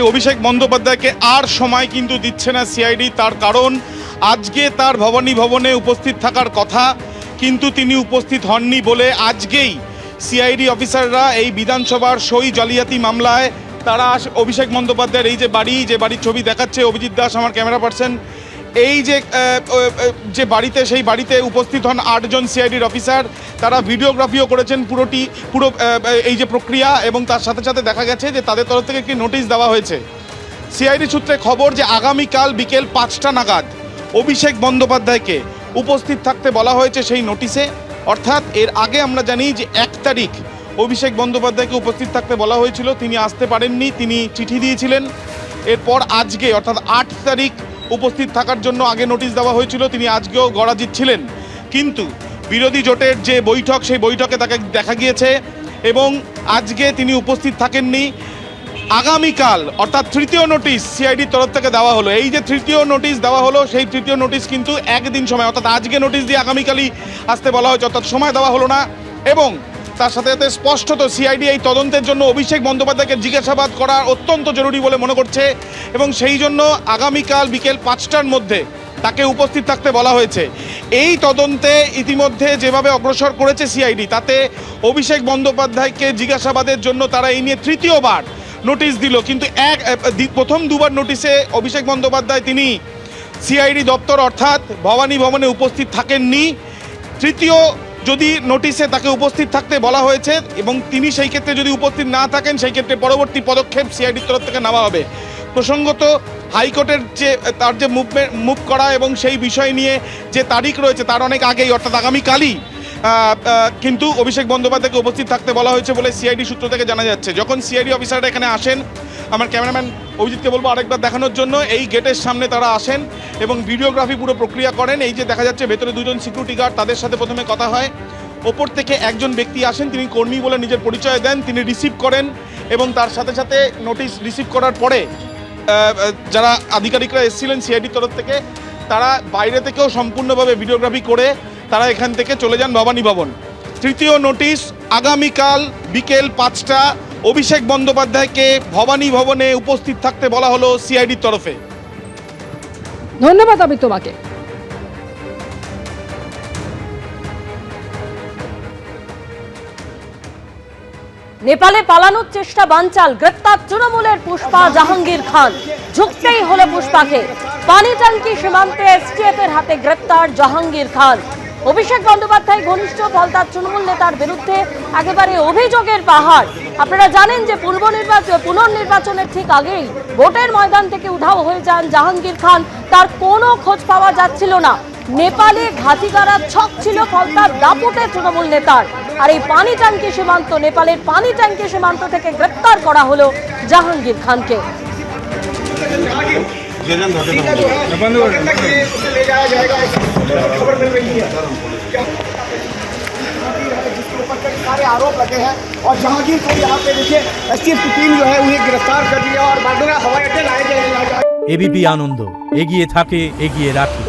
অভিষেক বন্দ্যোপাধ্যায়কে আর সময় কিন্তু দিচ্ছে না সিআইডি। তার কারণ আজকে তার ভবানী ভবনে উপস্থিত থাকার কথা, কিন্তু তিনি উপস্থিত হননি বলে আজকেই সিআইডি অফিসাররা এই বিধানসভার সই জালিয়াতি মামলায় তারা অভিষেক বন্দ্যোপাধ্যায়ের এই যে বাড়ির ছবি দেখাচ্ছে অভিজিৎ দাস আমার ক্যামেরা পার্সন, এই যে বাড়িতে, সেই বাড়িতে উপস্থিত হন 8 জন সিআইডির অফিসার। তারা ভিডিওগ্রাফিও করেছেন পুরো এই যে প্রক্রিয়া, এবং তার সাথে সাথে দেখা গেছে যে তাদের তরফ থেকে একটি নোটিশ দেওয়া হয়েছে। সিআইডি সূত্রে খবর যে আগামীকাল বিকেল 5টা নাগাদ অভিষেক বন্দ্যোপাধ্যায়কে উপস্থিত থাকতে বলা হয়েছে সেই নোটিশে। অর্থাৎ এর আগে আমরা জানি যে 1 তারিখ অভিষেক বন্দ্যোপাধ্যায়কে উপস্থিত থাকতে বলা হয়েছিল, তিনি আসতে পারেননি, তিনি চিঠি দিয়েছিলেন। এরপর আজকে অর্থাৎ 8 তারিখ উপস্থিত থাকার জন্য আগে নোটিশ দেওয়া হয়েছিল, তিনি আজকেও গড়াজিত ছিলেন। কিন্তু বিরোধী জোটের যে বৈঠক, সেই বৈঠকে তাকে দেখা গিয়েছে এবং আজকে তিনি উপস্থিত থাকেননি। আগামীকাল অর্থাৎ তৃতীয় নোটিশ সিআইডির তরফ থেকে দেওয়া হলো। এই যে তৃতীয় নোটিশ দেওয়া হলো, সেই তৃতীয় নোটিশ কিন্তু একদিন সময়, অর্থাৎ আজকে নোটিশ দিয়ে আগামীকালই আসতে বলা হয়েছে, অর্থাৎ সময় দেওয়া হলো না। এবং তার সাথে সাথে স্পষ্টত সিআইডি এই তদন্তের জন্য অভিষেক বন্দ্যোপাধ্যায়কে জিজ্ঞাসাবাদ করা অত্যন্ত জরুরি বলে মনে করছে, এবং সেই জন্য আগামীকাল বিকেল 5টার মধ্যে তাকে উপস্থিত থাকতে বলা হয়েছে। এই তদন্তে ইতিমধ্যে যেভাবে অগ্রসর করেছে সিআইডি, তাতে অভিষেক বন্দ্যোপাধ্যায়কে জিজ্ঞাসাবাদের জন্য তারা এই নিয়ে তৃতীয়বার নোটিশ দিল। কিন্তু প্রথম দুবার নোটিশে অভিষেক বন্দ্যোপাধ্যায় তিনি সিআইডি দপ্তর অর্থাৎ ভবানী ভবনে উপস্থিত থাকেননি। তৃতীয় যদি নোটিশে তাকে উপস্থিত থাকতে বলা হয়েছে এবং তিনি সেই ক্ষেত্রে যদি উপস্থিত না থাকেন, সেই ক্ষেত্রে পরবর্তী পদক্ষেপ সিআইডির তরফ থেকে নেওয়া হবে। প্রসঙ্গত হাইকোর্টের যে তার যে মুভ করা এবং সেই বিষয় নিয়ে যে তারিখ রয়েছে তার অনেক আগেই, অর্থাৎ আগামীকালই কিন্তু অভিষেক বন্দ্যোপাধ্যায়কে উপস্থিত থাকতে বলা হয়েছে বলে সিআইডি সূত্র থেকে জানা যাচ্ছে। যখন সিআইডি অফিসাররা এখানে আসেন, আমার ক্যামেরাম্যান অভিজিৎকে বলবো আরেকবার দেখানোর জন্য, এই গেটের সামনে তারা আসেন এবং ভিডিওগ্রাফি পুরো প্রক্রিয়া করেন। এই যে দেখা যাচ্ছে ভেতরে 2 জন সিকিউরিটি গার্ড, তাদের সাথে প্রথমে কথা হয়। ওপর থেকে একজন ব্যক্তি আসেন, তিনি কর্মী বলে নিজের পরিচয় দেন, তিনি রিসিভ করেন এবং তার সাথে সাথে নোটিশ রিসিভ করার পরে যারা আধিকারিকরা এসেছিলেন সিআইডির তরফ থেকে, তারা বাইরে থেকেও সম্পূর্ণভাবে ভিডিওগ্রাফি করে তারা এখান থেকে চলে যান ভবানী ভবন। তৃতীয় নোটিশ আগামীকাল বিকেল 5টা অভিষেক বন্দ্যোপাধ্যায়কে ভবানী ভবনে উপস্থিত থাকতে বলা হলো সিআইডির তরফে। ধন্যবাদ আমি তোমাকে। নেপালে পালানোর চেষ্টা বানচাল, গ্রেপ্তার তৃণমূলের পুষ্পা জাহাঙ্গীর খান। ঝুঁকতেই হলো পুষ্পাকে। পানিটাঙ্কি সীমান্তে এসটিএফ এর হাতে গ্রেপ্তার জাহাঙ্গীর খান। অভিষেক বন্দ্যোপাধ্যায় ঘনিষ্ঠ ফলতার তৃণমূল নেতার বিরুদ্ধে একেবারে অভিযোগের পাহাড়। আপনারা জানেন যে পুনর্নির্বাচনের ঠিক আগেই ভোটের ময়দান থেকে উধাও হয়ে যান জাহাঙ্গীর খান। তার কোনো খোঁজ পাওয়া যাচ্ছিল না। নেপালে ঘাঁটি গাড়ার ছক ছিল ফলতার দাপুটে তৃণমূল নেতার। আর এই পানিটাঙ্কি সীমান্ত, নেপালের পানিটাঙ্কি সীমান্ত থেকে গ্রেপ্তার করা হলো জাহাঙ্গীর খানকে। सारे आरोप लगे हैं और जहांगीर को यहाँ पे देखिए एसटीएफ की टीम जो है उन्हें गिरफ्तार कर लिया और बांद्रा हवाई अड्डे लाए गए। एबीपी आनंद एगिए थाके एगिए राखे।